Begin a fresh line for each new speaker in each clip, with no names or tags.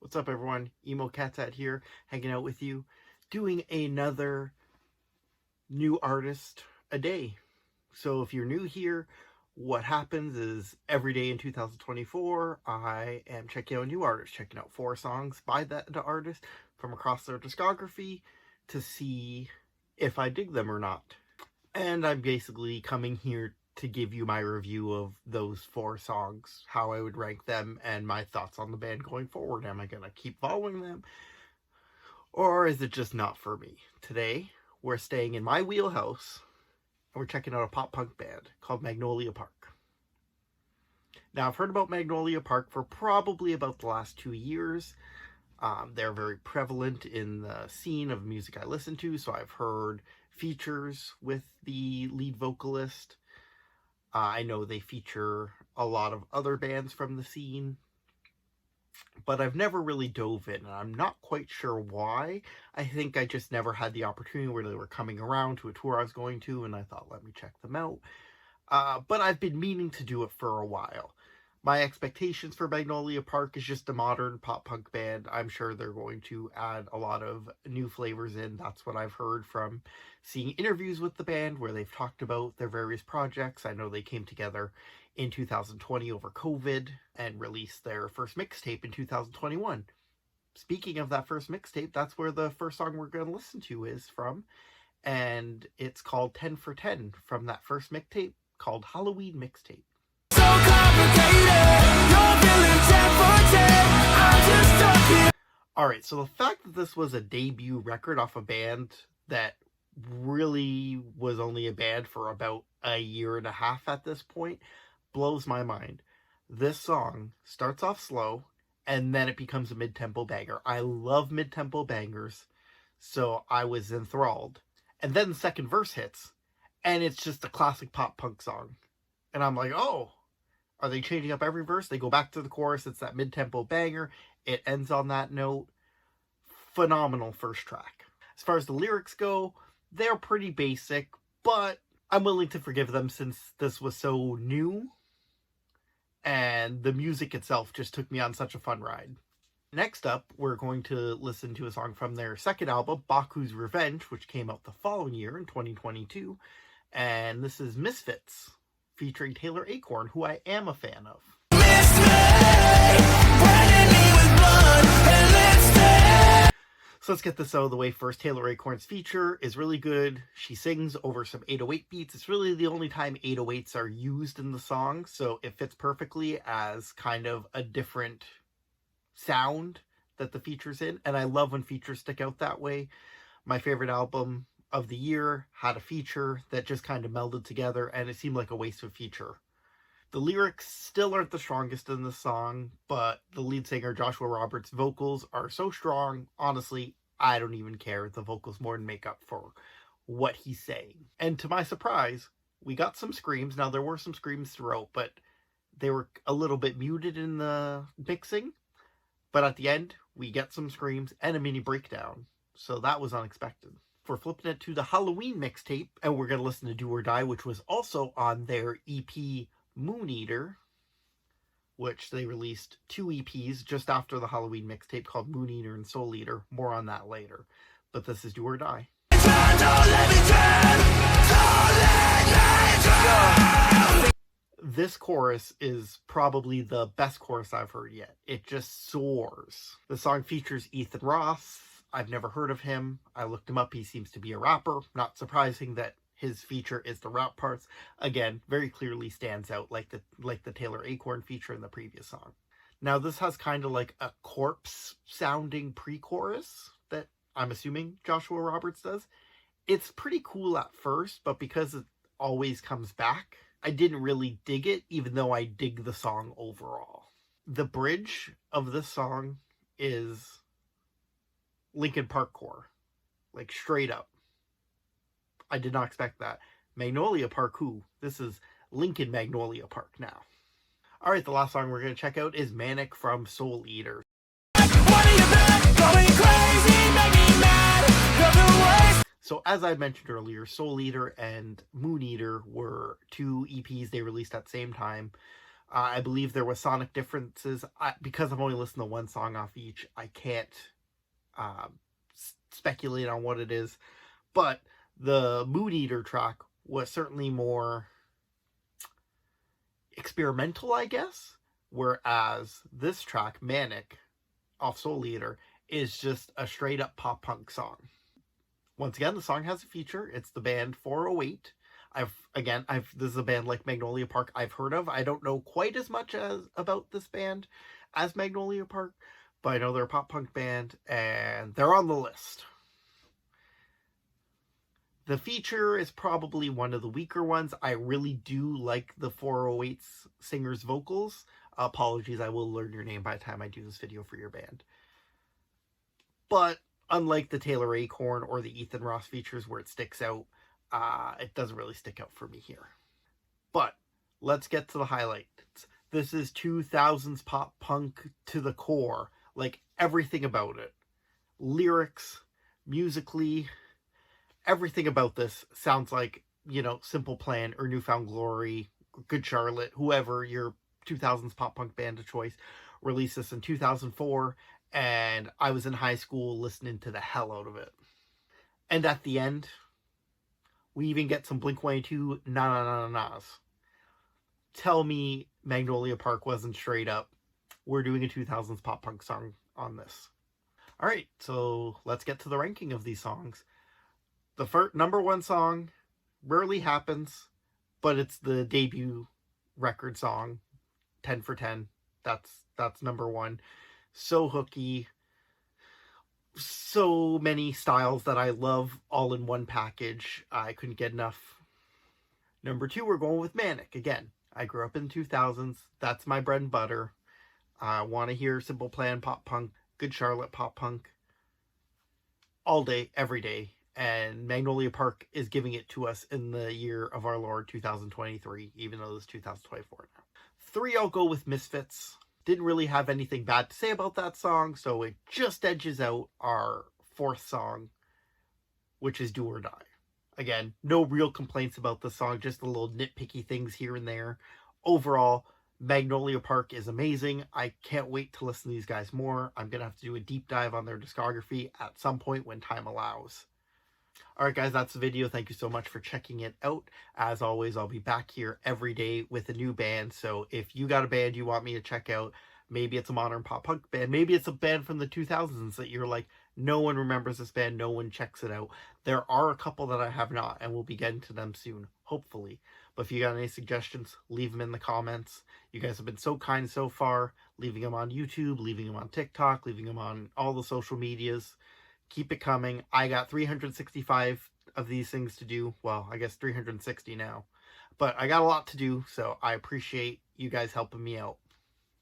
What's up, everyone? Emo Cat Dad here, hanging out with you, doing another new artist a day. So if you're new here, what happens is every day in 2024, I am checking out a new artist, checking out 4 songs by that artist from across their discography to see if I dig them or not. And I'm basically coming here to give you my review of those 4 songs, how I would rank them, and my thoughts on the band going forward. Am I going to keep following them, or is it just not for me? Today, we're staying in my wheelhouse, and we're checking out a pop-punk band called Magnolia Park. Now, I've heard about Magnolia Park for probably about the last 2 years. They're very prevalent in the scene of music I listen to, so I've heard features with the lead vocalist. I know they feature a lot of other bands from the scene, but I've never really dove in, and I'm not quite sure why. I think I just never had the opportunity where they were coming around to a tour I was going to, and I thought, let me check them out. But I've been meaning to do it for a while. My expectations for Magnolia Park is just a modern pop-punk band. I'm sure they're going to add a lot of new flavors in. That's what I've heard from seeing interviews with the band where they've talked about their various projects. I know they came together in 2020 over COVID and released their first mixtape in 2021. Speaking of that first mixtape, that's where the first song we're going to listen to is from. And it's called 10 for 10 from that first mixtape called Halloween Mixtape. Alright, so the fact that this was a debut record off a band that really was only a band for about a year and a half at this point blows my mind. This song starts off slow and then it becomes a mid-tempo banger. I love mid-tempo bangers, so I was enthralled. And then the second verse hits and it's just a classic pop-punk song. And I'm like, oh, are they changing up every verse? They go back to the chorus. It's that mid-tempo banger. It ends on that note. Phenomenal first track. As far as the lyrics go, they're pretty basic, but I'm willing to forgive them since this was so new. And the music itself just took me on such a fun ride. Next up, we're going to listen to a song from their second album, Baku's Revenge, which came out the following year in 2022. And this is Misfits, featuring Taylor Acorn, who I am a fan of. So let's get this out of the way first. Taylor Acorn's feature is really good. She sings over some 808 beats. It's really the only time 808s are used in the song, so it fits perfectly as kind of a different sound that the feature's in, and I love when features stick out that way. My favorite album of the year had a feature that just kind of melded together, and it seemed like a waste of a feature. The lyrics still aren't the strongest in the song, but the lead singer Joshua Roberts' vocals are so strong, honestly, I don't even care. The vocals more than make up for what he's saying. And to my surprise, we got some screams. Now, there were some screams throughout, but they were a little bit muted in the mixing. But at the end, we get some screams and a mini breakdown. So that was unexpected. We're flipping it to the Halloween mixtape, and we're going to listen to Do or Die, which was also on their EP Moon Eater, which they released 2 EPs just after the Halloween mixtape called Moon Eater and Soul Eater. More on that later. But this is Do or Die. This chorus is probably the best chorus I've heard yet. It just soars. The song features Ethan Ross. I've never heard of him. I looked him up. He seems to be a rapper. Not surprising that his feature is the rap parts. Again, very clearly stands out like the Taylor Acorn feature in the previous song. Now, this has kind of like a corpse-sounding pre-chorus that I'm assuming Joshua Roberts does. It's pretty cool at first, but because it always comes back, I didn't really dig it, even though I dig the song overall. The bridge of this song is Linkin Park core, like straight up. I did not expect that. Magnolia Park who? This is Linkin Magnolia Park now. Alright, the last song we're going to check out is Manic from Soul Eater. So as I mentioned earlier, Soul Eater and Moon Eater were 2 EPs they released at the same time. I believe there was sonic differences. Because I've only listened to one song off each, I can't uh, speculate on what it is. But the Mood Eater track was certainly more experimental, I guess. Whereas this track, Manic, off Soul Eater, is just a straight up pop punk song. Once again, the song has a feature. It's the band 408. This is a band like Magnolia Park I've heard of. I don't know quite as much as about this band as Magnolia Park, but I know they're a pop punk band and they're on the list. The feature is probably one of the weaker ones. I really do like the 408's singer's vocals. Apologies, I will learn your name by the time I do this video for your band. But unlike the Taylor Acorn or the Ethan Ross features where it sticks out, it doesn't really stick out for me here. But let's get to the highlights. This is 2000s pop punk to the core. Like, everything about it. Lyrics, musically, everything about this sounds like, Simple Plan or New Found Glory, Good Charlotte, whoever your 2000s pop punk band of choice released this in 2004, and I was in high school listening to the hell out of it. And at the end, we even get some Blink-182 na-na-na-na-nas. Tell me Magnolia Park wasn't straight up, we're doing a 2000s pop punk song on this. Alright, so let's get to the ranking of these songs. The first number one song rarely happens, but it's the debut record song, 10 for 10. That's number one. So hooky. So many styles that I love all in one package. I couldn't get enough. Number two, we're going with Manic. Again, I grew up in the 2000s. That's my bread and butter. I want to hear Simple Plan pop punk, Good Charlotte pop punk, all day, every day. And Magnolia Park is giving it to us in the year of our Lord 2023, even though it's 2024 now. Three, I'll go with Misfits. Didn't really have anything bad to say about that song, so it just edges out our fourth song, which is Do or Die. Again, no real complaints about the song, just a little nitpicky things here and there. Overall, Magnolia Park is amazing. I can't wait to listen to these guys more. I'm going to have to do a deep dive on their discography at some point when time allows. Alright guys, that's the video. Thank you so much for checking it out. As always, I'll be back here every day with a new band. So if you got a band you want me to check out, maybe it's a modern pop punk band, maybe it's a band from the 2000s that you're like, no one remembers this band, no one checks it out. There are a couple that I have not, and we'll be getting to them soon, hopefully. But if you got any suggestions, leave them in the comments. You guys have been so kind so far, leaving them on YouTube, leaving them on TikTok, leaving them on all the social medias. Keep it coming. I got 365 of these things to do. Well, I guess 360 now. But I got a lot to do, so I appreciate you guys helping me out.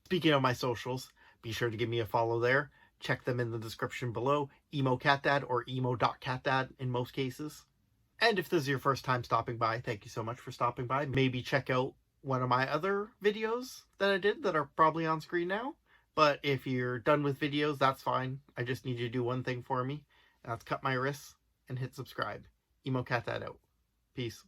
Speaking of my socials, be sure to give me a follow there. Check them in the description below. Emo Cat Dad or emo.catdad in most cases. And if this is your first time stopping by, thank you so much for stopping by. Maybe check out one of my other videos that I did that are probably on screen now. But if you're done with videos, that's fine. I just need you to do one thing for me. And that's cut my wrists and hit subscribe. Emo Cat Dad out. Peace.